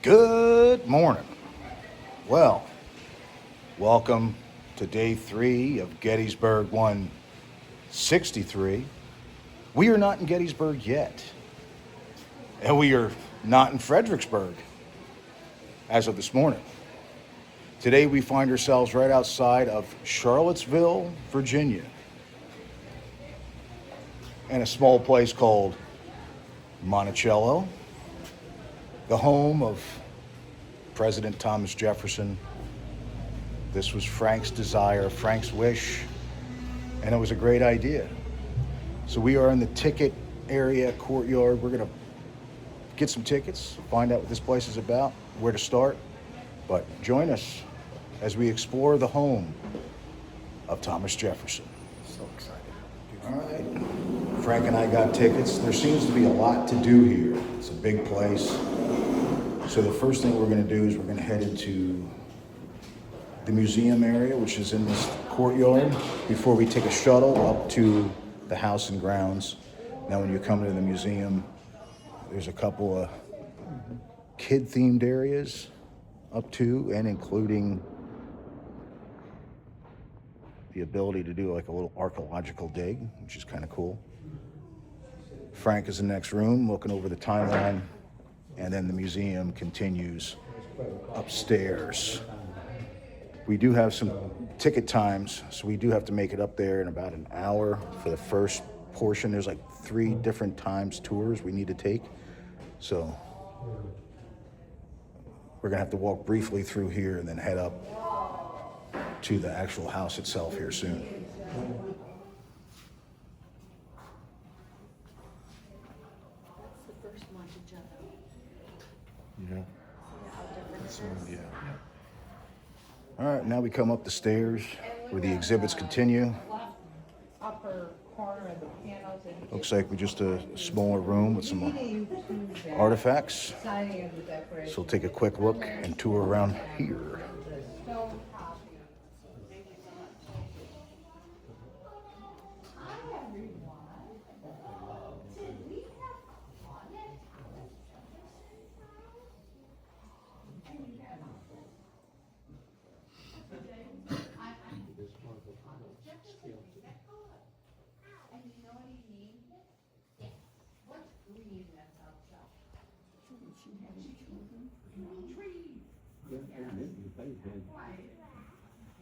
Good morning. Well, welcome to day 3 of Gettysburg 163. We are not in Gettysburg yet, and we are not in Fredericksburg as of this morning. Today we find ourselves right outside of Charlottesville, Virginia, in a small place called Monticello, the home of President Thomas Jefferson. This was Frank's desire, Frank's wish, and it was a great idea. So we are in the ticket area courtyard. We're going to get some tickets, find out what this place is about, where to start. But join us as we explore the home of Thomas Jefferson. So excited. All right. Frank and I got tickets. There seems to be a lot to do here. It's a big place. So the first thing we're going to do is we're going to head into the museum area, which is in this courtyard, before we take a shuttle up to the house and grounds. Now when you come into the museum, there's a couple of kid-themed areas up to and including the ability to do like a little archaeological dig, which is kind of cool. Frank is in the next room looking over the timeline, and then the museum continues upstairs. We do have some ticket times, so we do have to make it up there in about an hour for the first portion. There's like 3 different times tours we need to take. So we're gonna have to walk briefly through here and then head up to the actual house itself here soon. That's the first Monticello. Yeah. How different This it one, is. yeah. All right, now we come up the stairs where the exhibits continue. Upper corner of the pianos and Looks like we're just a smaller room with some artifacts. siding of the decoration. So we'll take a quick look and tour around here.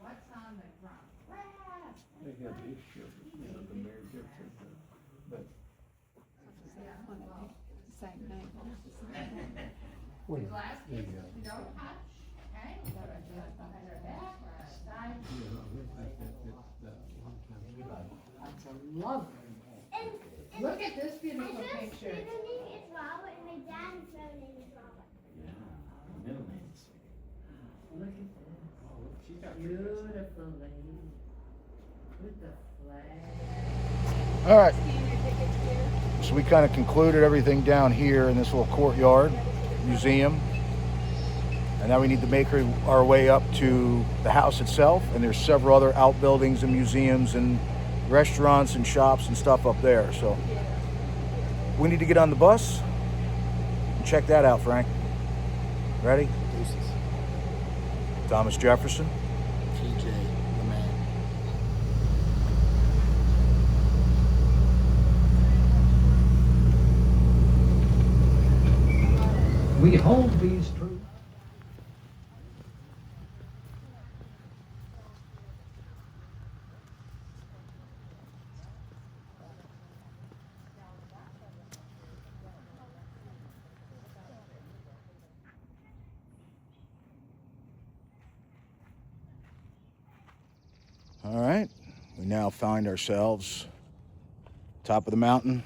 What's on the ground? They have this shirt, the Mary Jefferson, but. Same name. Well, Glass there you pieces go. you don't touch, okay? Put it behind her back or side. That's a lovely name. Look at this beautiful picture. His name is Robert, and my dad's name is Robert. Look at this. Beautiful lady. With the flag. All right, so we kind of concluded everything down here in this little courtyard museum. And now we need to make our way up to the house itself. And there's several other outbuildings and museums and restaurants and shops and stuff up there. So we need to get on the bus and check that out, Frank. Ready? Thomas Jefferson. TJ, the man. We hold these truths. All right, we now find ourselves top of the mountain.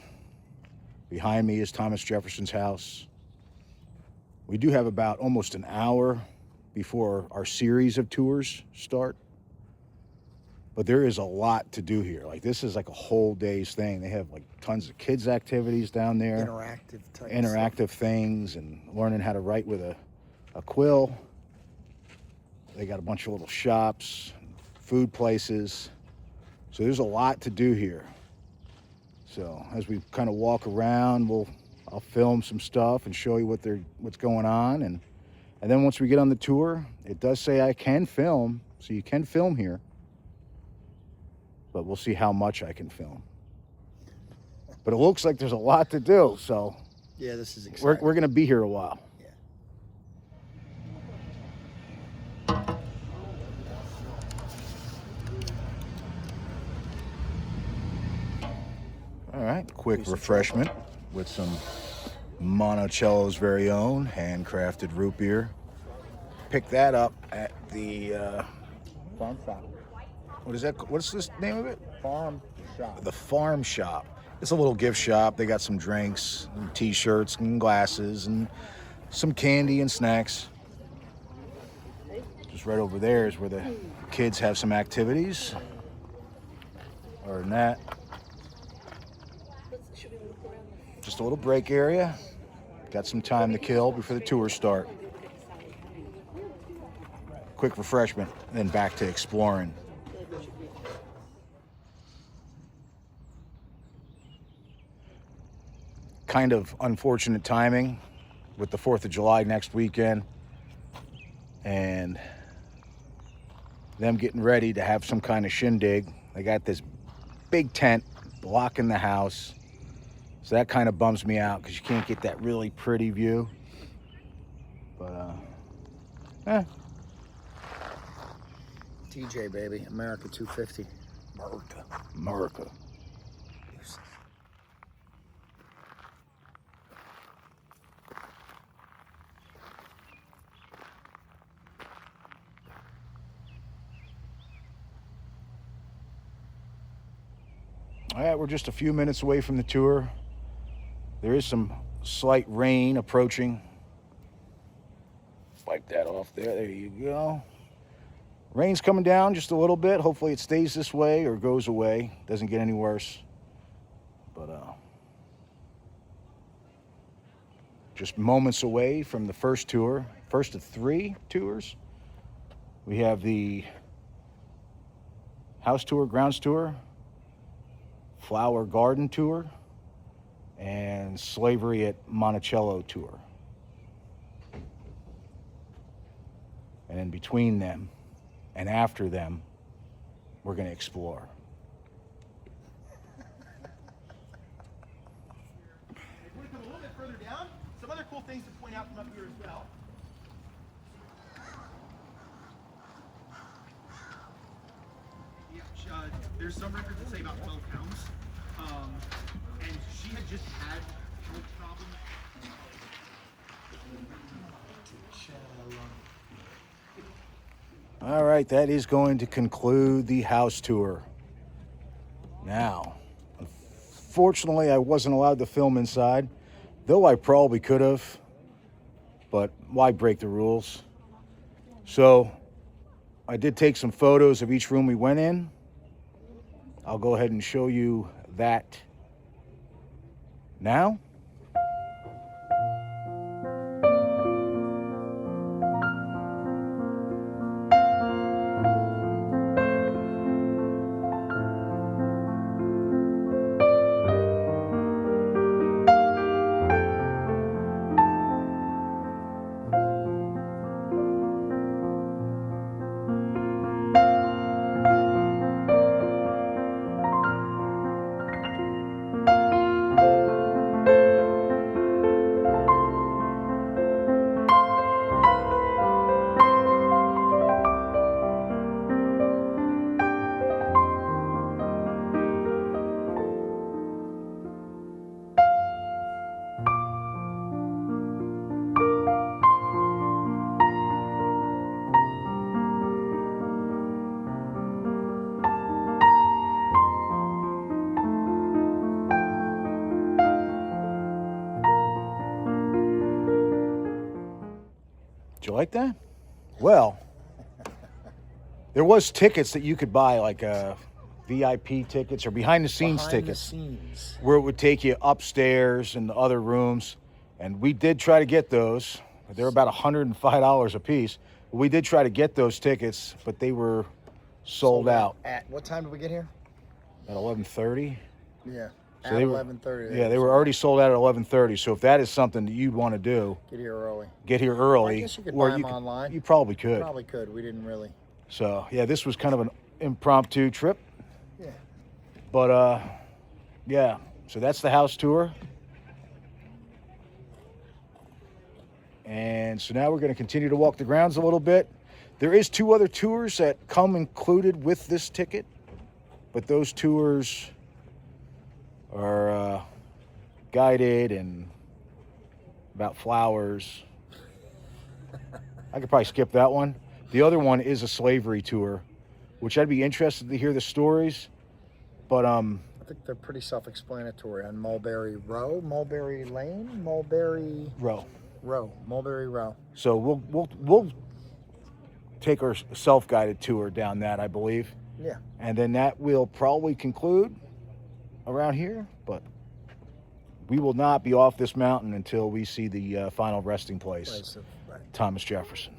Behind me is Thomas Jefferson's house. We do have about almost an hour before our series of tours start. But there is a lot to do here. Like, this is like a whole day's thing. They have like tons of kids activities down there. Interactive type Interactive things and learning how to write with a quill. They got a bunch of little shops, food places. So there's a lot to do here. So as we kind of walk around, I'll film some stuff and show you what's going on, and And then once we get on the tour, it does say I can film, so you can film here. But we'll see how much I can film. But it looks like there's a lot to do, so Yeah, this is we're exciting. going to be here a while. All right, quick refreshment with some Monticello's very own handcrafted root beer. Pick that up at the Farm shop. what is that? What's this name of it? Farm shop. The Farm Shop. It's a little gift shop. They got some drinks, and t-shirts, and glasses, and some candy and snacks. Just right over there is where the kids have some activities. Other than that, just a little break area. Got some time to kill before the tours start. Quick refreshment, and then back to exploring. Kind of unfortunate timing with the 4th of July next weekend and them getting ready to have some kind of shindig. They got this big tent blocking the house. So that kind of bums me out because you can't get that really pretty view. But, TJ, baby. America 250. America. All right, we're just a few minutes away from the tour. There is some slight rain approaching. Wipe that off there. There you go. Rain's coming down just a little bit. Hopefully it stays this way or goes away. Doesn't get any worse. But just moments away from the first tour. First of 3 tours. We have the house tour, grounds tour, flower garden tour, and slavery at Monticello tour. And in between them and after them, we're going to explore. If we come a little bit further down, some other cool things to point out from up here as well. Yeah, there's some records that say about 12 pounds. And she had just had health problems. All right, that is going to conclude the house tour. Now, unfortunately, I wasn't allowed to film inside, though I probably could have, but why break the rules? So, I did take some photos of each room we went in. I'll go ahead and show you that now. Did you like that? Well, there was tickets that you could buy, like VIP tickets or behind-the-scenes tickets, where it would take you upstairs and the other rooms. And we did try to get those. They're about $105 a piece. We did try to get those tickets, but they were sold out At what time did we get here? at 11:30. Yeah. So At they were 11:30. Yeah, they were already sold out at 11:30. So if that is something that you'd want to do, Get here early. get here early. I guess you could or buy 'em could- online. You probably could. Probably could. We didn't really. So yeah, this was kind of an impromptu trip. Yeah. But yeah. So that's the house tour. And so now we're going to continue to walk the grounds a little bit. There is 2 other tours that come included with this ticket, but those tours are guided and about flowers. I could probably skip that one. The other one is a slavery tour, which I'd be interested to hear the stories, but I think they're pretty self-explanatory on Mulberry Row, Mulberry Lane, Mulberry Row. Mulberry Row. So we'll take our self-guided tour down that, I believe. Yeah. And then that will probably conclude around here, but we will not be off this mountain until we see the final resting place, Right. Thomas Jefferson.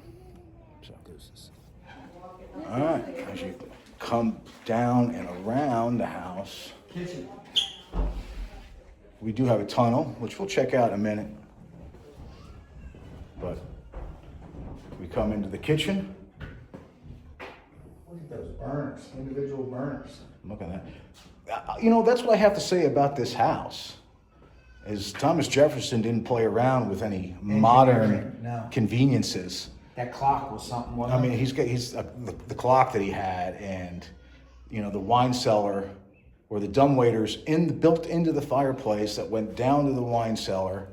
So, Deuces. all right, as you come down and around the house, we do have a tunnel, which we'll check out in a minute. But we come into the kitchen. Look at those burners, individual burners. Look at that. You know, that's what I have to say about this house. Is Thomas Jefferson didn't play around with any modern no. conveniences. That clock was something, wasn't I mean, it? he's the clock that he had, and you know, the wine cellar or the dumbwaiters built into the fireplace that went down to the wine cellar,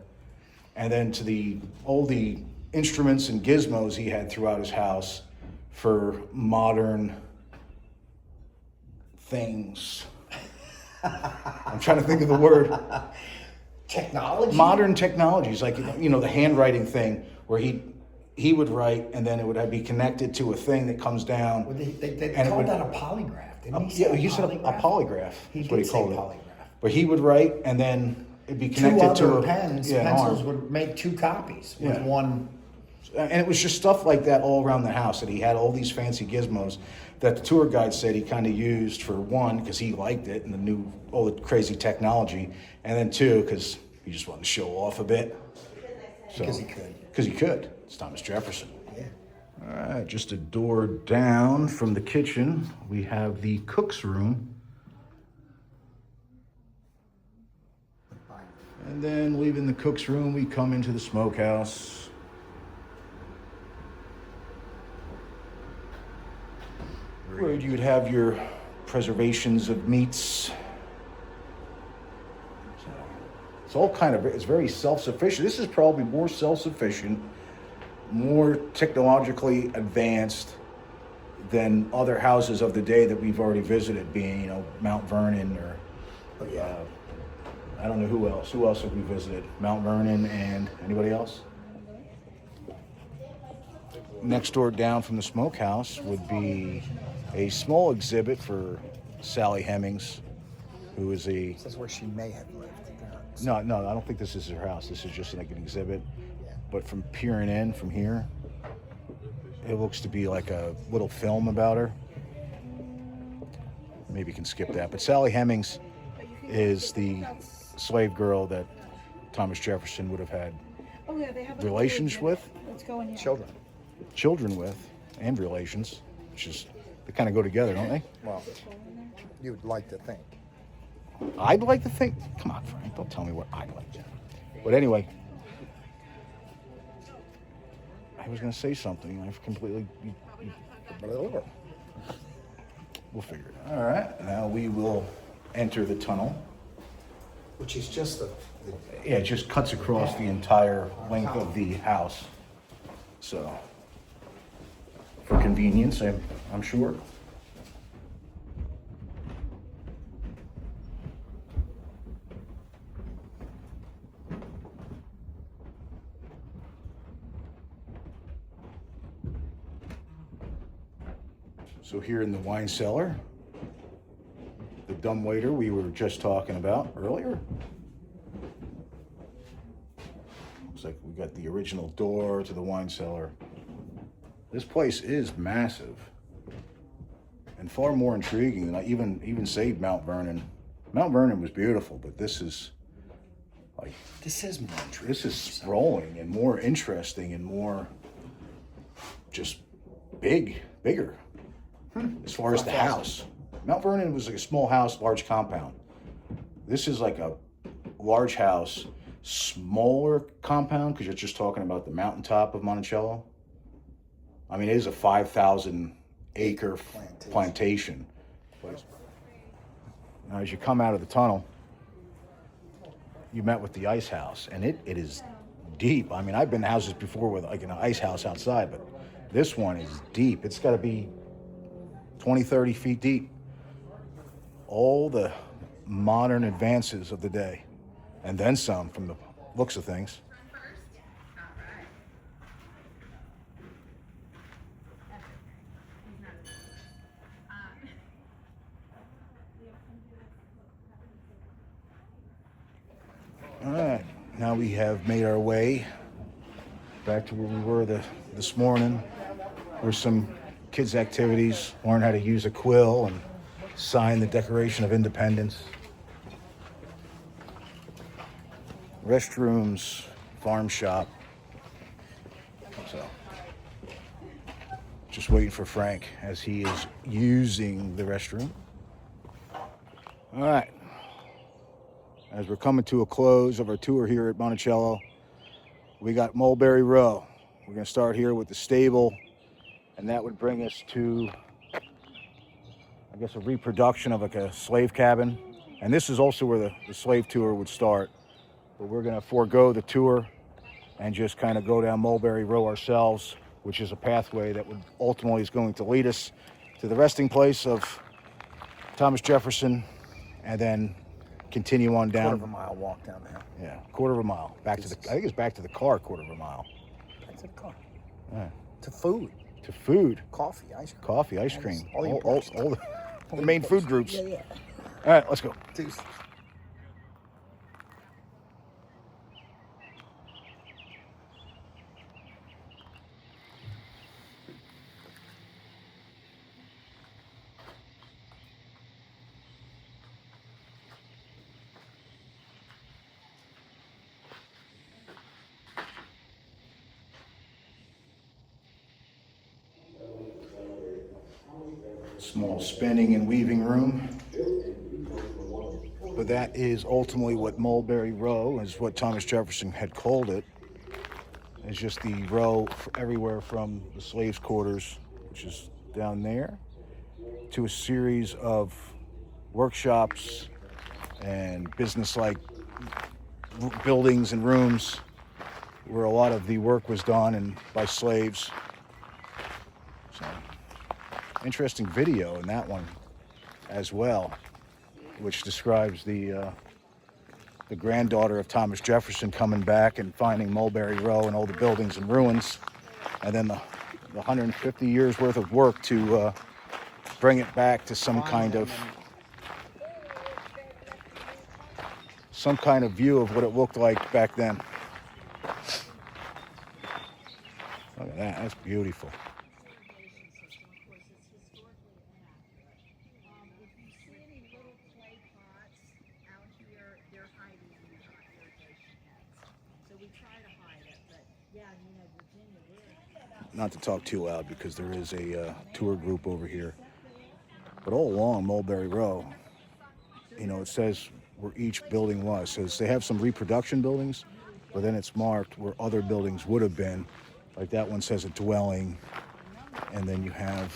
and then to all the instruments and gizmos he had throughout his house for modern things. I'm trying to think of the word. Technology? Modern technologies, like, you know, the handwriting thing where he would write and then it would be connected to a thing that comes down. Well, they And it called would- that a polygraph, didn't he? Yeah, say he said a polygraph. He is what did he say called it. polygraph. But he would write and then it'd be Two connected to other a pens, an pencils arm. would make 2 copies with Yeah. one. And it was just stuff like that all around the house, that he had all these fancy gizmos that the tour guide said he kind of used, for one, because he liked it and all the crazy technology, and then 2, because he just wanted to show off a bit. So, Because he could. Because he could. It's Thomas Jefferson. Yeah. All right, just a door down from the kitchen, we have the cook's room. And then leaving the cook's room, we come into the smokehouse. Where you'd have your preservations of meats. It's very self-sufficient. This is probably more self-sufficient, more technologically advanced than other houses of the day that we've already visited, being, you know, Mount Vernon or, I don't know who else. Who else have we visited? Mount Vernon and anybody else? Next door down from the smokehouse would be a small exhibit for Sally Hemings, who is a... This is where she may have lived. No, I don't think this is her house. This is just like an exhibit. But from peering in from here, it looks to be like a little film about her. Maybe you can skip that. But Sally Hemings is the slave girl that Thomas Jefferson would have had relations with, children with, and relations, which is, they kind of go together, don't they? Well, you would like to think. I'd like to think. Come on, Frank. Don't tell me what I'd like to. But anyway, I was going to say something. I've completely. We'll figure it out. All right. Now we will enter the tunnel. Which is just Yeah, it just cuts across the entire length of the house. So, for convenience, I'm sure. So here in the wine cellar, the dumbwaiter we were just talking about earlier. Looks like we got the original door to the wine cellar. This place is massive and far more intriguing than I even say Mount Vernon. Mount Vernon was beautiful, but this is like, This is more interesting. this is sprawling and more interesting and more just bigger as far as the house. Mount Vernon was like a small house, large compound. This is like a large house, smaller compound, because you're just talking about the mountaintop of Monticello. I mean, it is a 5,000 acre plantation. Now, as you come out of the tunnel, you met with the ice house, and it is deep. I mean, I've been to houses before with like an ice house outside, but this one is deep. It's got to be 20, 30 feet deep. All the modern advances of the day, and then some from the looks of things. All right, now we have made our way back to where we were this morning. There's some kids' activities, learn how to use a quill and sign the Declaration of Independence. Restrooms, farm shop. So, just waiting for Frank as he is using the restroom. All right. As we're coming to a close of our tour here at Monticello, we got Mulberry Row. We're going to start here with the stable, and that would bring us to, I guess, a reproduction of like a slave cabin. And this is also where the slave tour would start. But we're going to forego the tour and just kind of go down Mulberry Row ourselves, which is a pathway that would ultimately is going to lead us to the resting place of Thomas Jefferson, and then continue on down. Quarter of a mile walk down there. Yeah, quarter of a mile. Back to the, I think it's back to the car, quarter of a mile. Back to the car. Yeah. To food. To food. Coffee, ice cream. Coffee, ice cream. All the All important the main food groups. Yeah, yeah. All right, let's go. Deuce. Small spinning and weaving room. But that is ultimately what Mulberry Row is, what Thomas Jefferson had called it. It's just the row everywhere from the slaves' quarters, which is down there, to a series of workshops and business-like buildings and rooms where a lot of the work was done and by slaves. So, interesting video in that one as well, which describes the granddaughter of Thomas Jefferson coming back and finding Mulberry Row and all the buildings and ruins, and then the 150 years worth of work to bring it back to some kind of view of what it looked like back then. Look at that, that's beautiful. Not to talk too loud because there is a tour group over here. But all along Mulberry Row, you know, it says where each building was. So they have some reproduction buildings, but then it's marked where other buildings would have been. Like that one says a dwelling, and then you have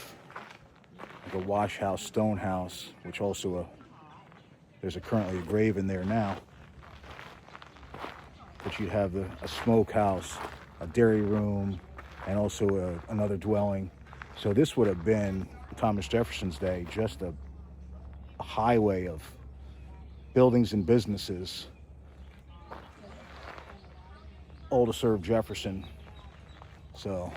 like a wash house, stone house, which also there's currently a grave in there now. But you have a smokehouse, a dairy room, and also another dwelling. So this would have been, Thomas Jefferson's day, just a highway of buildings and businesses, all to serve Jefferson. So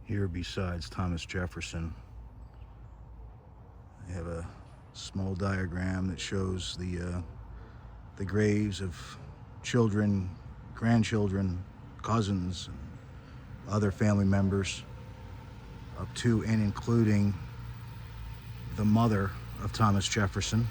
Here besides Thomas Jefferson, I have a small diagram that shows the graves of children, grandchildren, cousins, and other family members, up to and including the mother of Thomas Jefferson.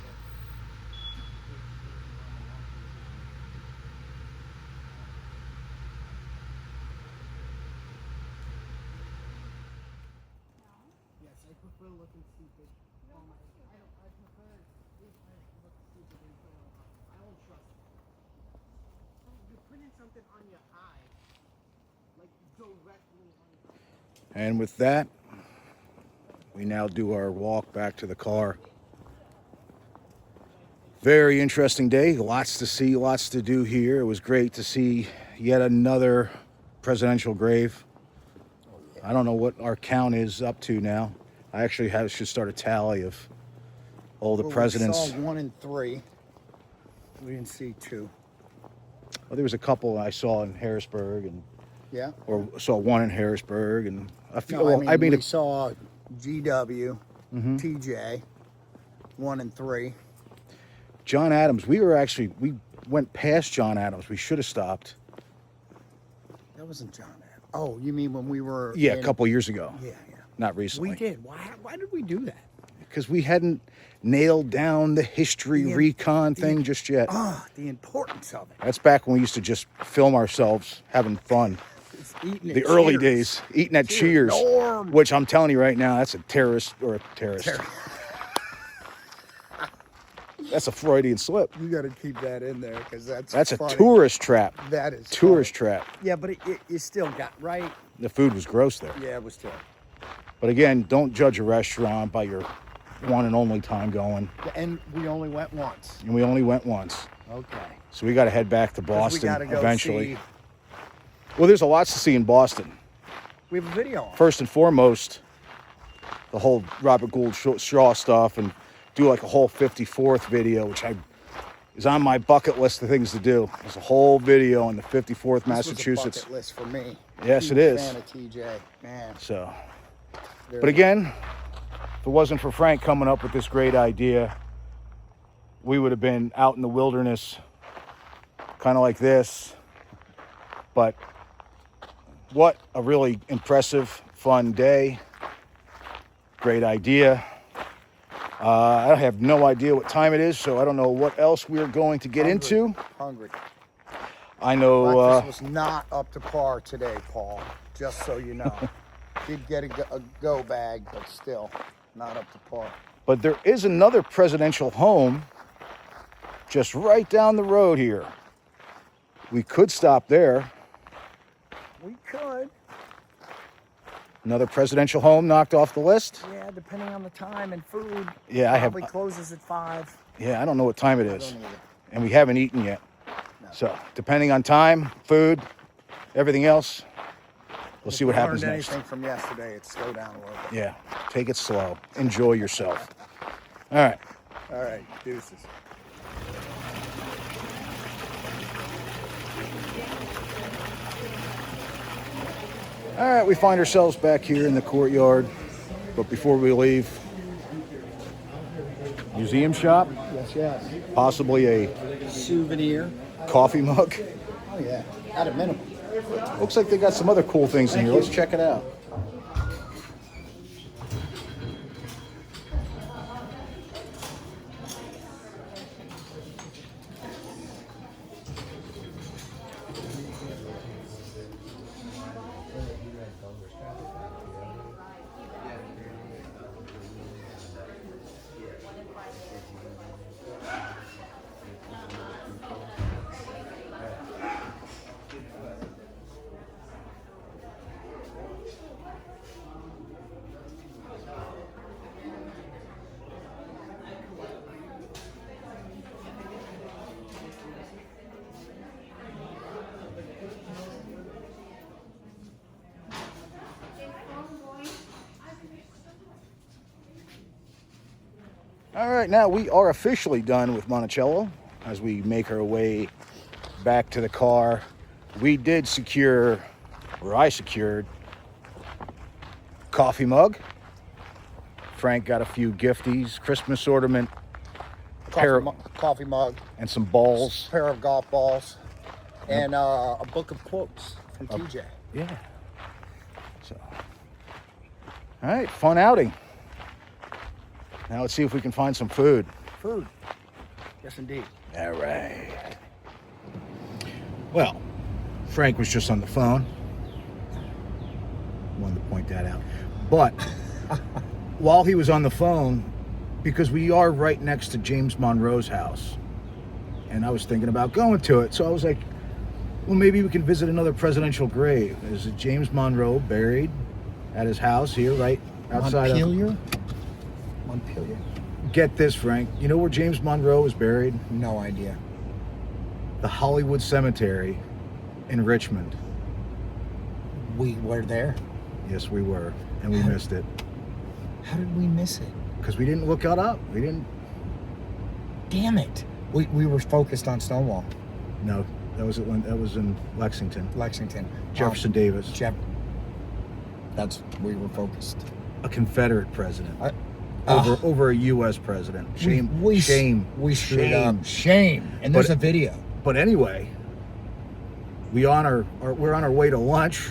Yes, I prefer looking stupid. I prefer look stupid I don't trust it. You're putting something on your eye, like directly on your eye. And with that, we now do our walk back to the car. Very interesting day, lots to see, lots to do here. It was great to see yet another presidential grave. I don't know what our count is up to now. I actually should start a tally of all the presidents. We saw 1 and 3. We didn't see 2. Well, there was a couple I saw in Harrisburg, and Yeah. or saw one in Harrisburg, and a few. No, well, I mean, we saw GW, TJ, 1 and 3. John Adams. We went past John Adams. We should have stopped. That wasn't John. Oh, you mean when we were? Yeah, a couple years ago. Yeah. Not recently. We did. Why did we do that? Because we hadn't nailed down the history recon thing just yet. The importance of it. That's back when we used to just film ourselves having fun. It's eating at The early Cheers. days, eating at Cheers, Norm. which I'm telling you right now, that's a terrorist. That's a Freudian slip. You got to keep that in there because That's funny. a tourist trap. That is Tourist funny. trap. Yeah, but it still got right. The food was gross there. Yeah, it was terrible. But again, don't judge a restaurant by your one and only time going. And we only went once. And we only went once. Okay. So we got to head back to 'Cause Boston we gotta go eventually. see- Well, there's a lot to see in Boston. We have a video on. First and foremost, the whole Robert Gould Shaw stuff, and do like a whole 54th video, which is on my bucket list of things to do. There's a whole video on the 54th This was a Massachusetts. bucket list for me. Yes, Huge it is. Fan of TJ, man. So, There but again, if it wasn't for Frank coming up with this great idea, we would have been out in the wilderness, kind of like this. But what a really impressive, fun day. Great idea. I have no idea what time it is, so I don't know what else we're going to get into. Hungry. I know Breakfast was not up to par today, Paul. Just so you know. Did get a go bag, but still not up to par. but there is another presidential home just right down the road here. We could stop there. We could. Another presidential home knocked off the list. Yeah, depending on the time and food. Yeah, Probably closes at 5. Yeah, I don't know what time it I is. don't either. And we haven't eaten yet. So, depending on time, food, everything else, we'll see what happens Learned next. anything from yesterday, it's slow down a little bit. Yeah, take it slow. Enjoy yourself. All right. All right, deuces. All right, we find ourselves back here in the courtyard. But before we leave, museum shop, Yes. possibly a Souvenir. coffee mug. Oh, yeah. At a minimum. Looks like they got some other cool things in here. Let's check it out. All right, now we are officially done with Monticello as we make our way back to the car. We did secure, or I secured, coffee mug. Frank got a few gifties, Christmas ornament, Coffee mug, and some balls. pair of golf balls, and a book of quotes from TJ. Yeah. So, all right, fun outing. Now let's see if we can find some food. Food. Yes, indeed. All right. Well, Frank was just on the phone. Wanted to point that out. But while he was on the phone, because we are right next to James Monroe's house, and I was thinking about going to it, so I was like, well, maybe we can visit another presidential grave. Is James Monroe buried at his house here, right outside Montpelier? Montpelier? Get this, Frank. You know where James Monroe is buried? No idea. The Hollywood Cemetery in Richmond. We were there. Yes, we were, and we missed it How did we miss it? because we didn't look it up. We didn't. Damn it. We were focused on Stonewall. No, that was in Lexington. Lexington. Jefferson Davis, We were focused. a Confederate president Ah. over a U.S. president. Shame. We shame. screwed up. Shame. And there's But- a video. But anyway, we're on our way to lunch.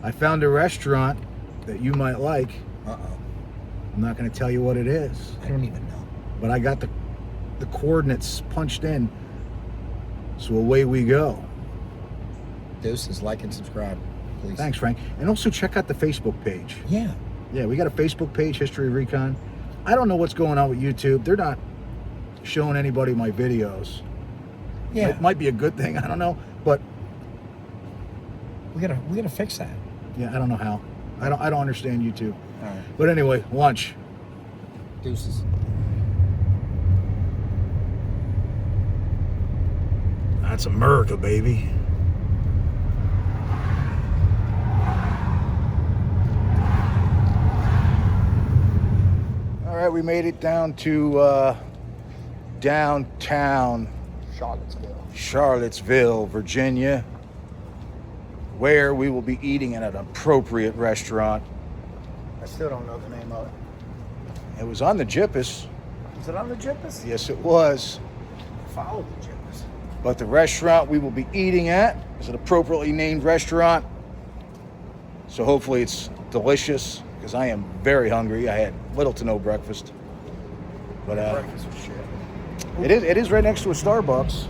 I found a restaurant that you might like. Uh-oh. I'm not going to tell you what it is, I don't even know. but I got the coordinates punched in. So away we go. Deuces, like and subscribe, please. Thanks, Frank. And also check out the Facebook page. Yeah. Yeah, we got a Facebook page, History of Recon. I don't know what's going on with YouTube. They're not showing anybody my videos. Yeah. It might be a good thing. I don't know. But We gotta fix that. yeah, I don't know how. I don't understand YouTube. All right. But anyway, lunch. Deuces. That's America, baby. All right, we made it down to downtown Charlottesville, Virginia, where we will be eating at an appropriate restaurant. I still don't know the name of it. It was on the Jippus. Is it on the Jippus? Yes, it was. Follow the Jippus. But the restaurant we will be eating at is an appropriately named restaurant. So hopefully it's delicious, because I am very hungry. I had little to no breakfast. But Breakfast was shit. it is right next to a Starbucks.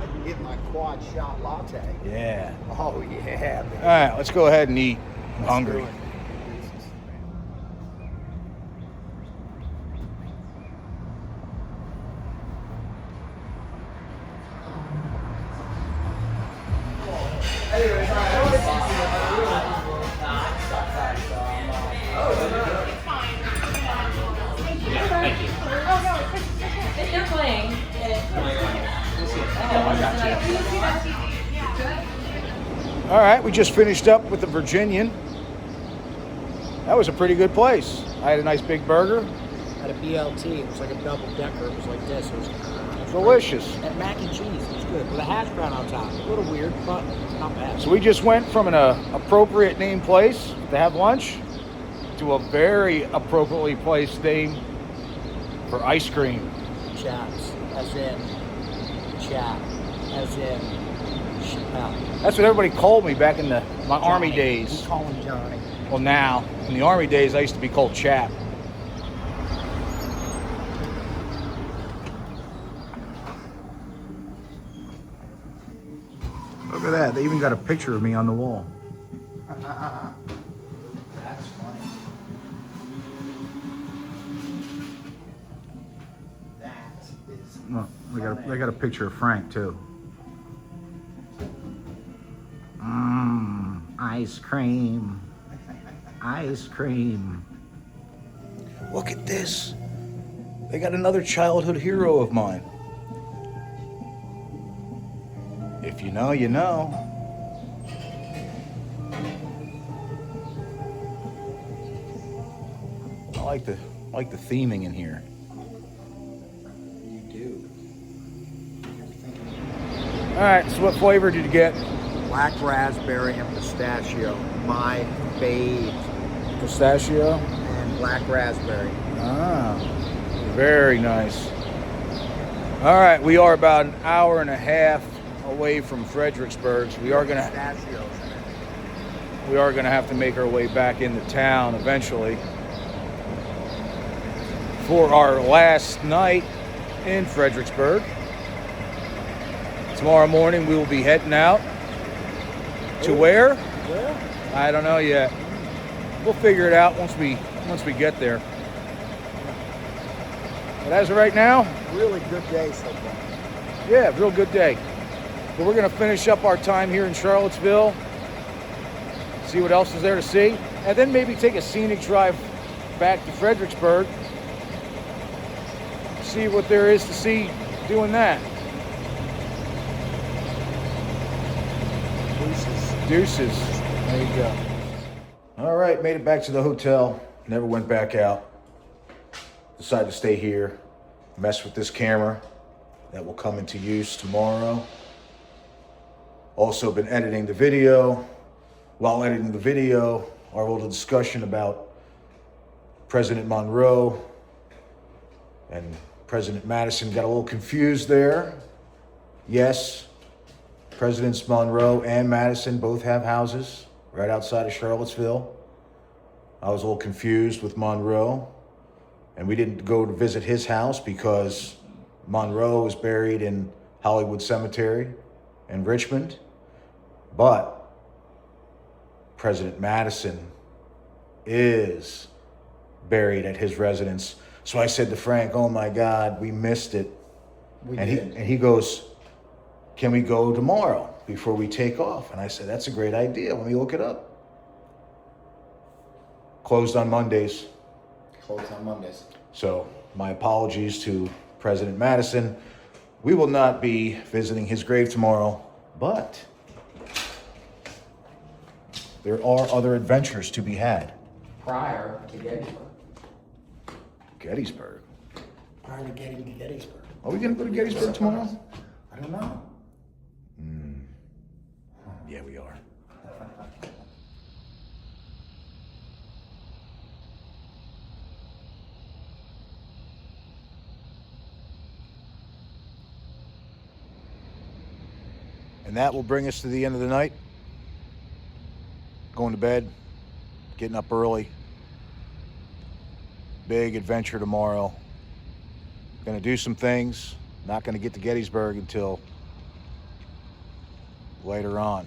I can get my quad shot latte. Yeah. Oh yeah. All right, let's go ahead and eat. I'm hungry. If they're playing, All right, we just finished up with the Virginian. That was a pretty good place. I had a nice big burger. Had a BLT. It was like a double decker. It was like this. It was Delicious. and mac and cheese. It was good with a hash brown on top. A little weird, but not bad. So we just went from an appropriate named place to have lunch to a very appropriately placed name for ice cream. Chaps, as in chap, as in Chappelle. That's what everybody called me back in my Army Johnny. days. We call him Johnny. Well, now, in the Army days, I used to be called Chap. Look at that. They even got a picture of me on the wall. That's funny. That is. No, they got a picture of Frank, too. Ice cream. Ice cream. Look at this. They got another childhood hero of mine. If you know, you know. I like the theming in here. You do. All right, so what flavor did you get? Black raspberry and pistachio. My fave. Pistachio. and black raspberry. Ah, very nice. All right, we are about an hour and a half away from Fredericksburg, so we are gonna Pistachios in it. have to make our way back into town eventually for our last night in Fredericksburg. Tomorrow morning we will be heading out to where? Well, I don't know yet. We'll figure it out once we get there. But as of right now, really good day so far. yeah, real good day. But we're gonna finish up our time here in Charlottesville, see what else is there to see, and then maybe take a scenic drive back to Fredericksburg, see what there is to see doing that. Deuces. There you go. All right, made it back to the hotel. Never went back out. Decided to stay here, mess with this camera that will come into use tomorrow. Also been editing the video. While editing the video, our little discussion about President Monroe and President Madison got a little confused there. Yes, Presidents Monroe and Madison both have houses right outside of Charlottesville. I was a little confused with Monroe, and we didn't go to visit his house because Monroe is buried in Hollywood Cemetery in Richmond, but President Madison is buried at his residence. So I said to Frank, "Oh my God, we missed it." And he goes, "Can we go tomorrow before we take off?" And I said, "That's a great idea. Let me look it up." Closed on Mondays. Closed on Mondays. So my apologies to President Madison. We will not be visiting his grave tomorrow, but there are other adventures to be had. Prior to Gettysburg. Gettysburg. Prior to getting to Gettysburg. Are we going to go to Gettysburg tomorrow? I don't know. Yeah, we are. And that will bring us to the end of the night. Going to bed, getting up early. Big adventure tomorrow. Gonna do some things. Not gonna get to Gettysburg until later on.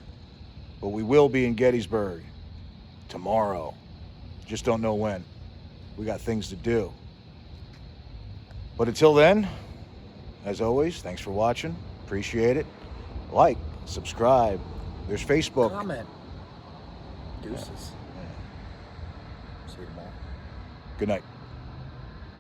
But we will be in Gettysburg tomorrow. Just don't know when. We got things to do. But until then, as always, thanks for watching. Appreciate it. Like, subscribe. There's Facebook. Comment. Deuces. See you tomorrow. Good night.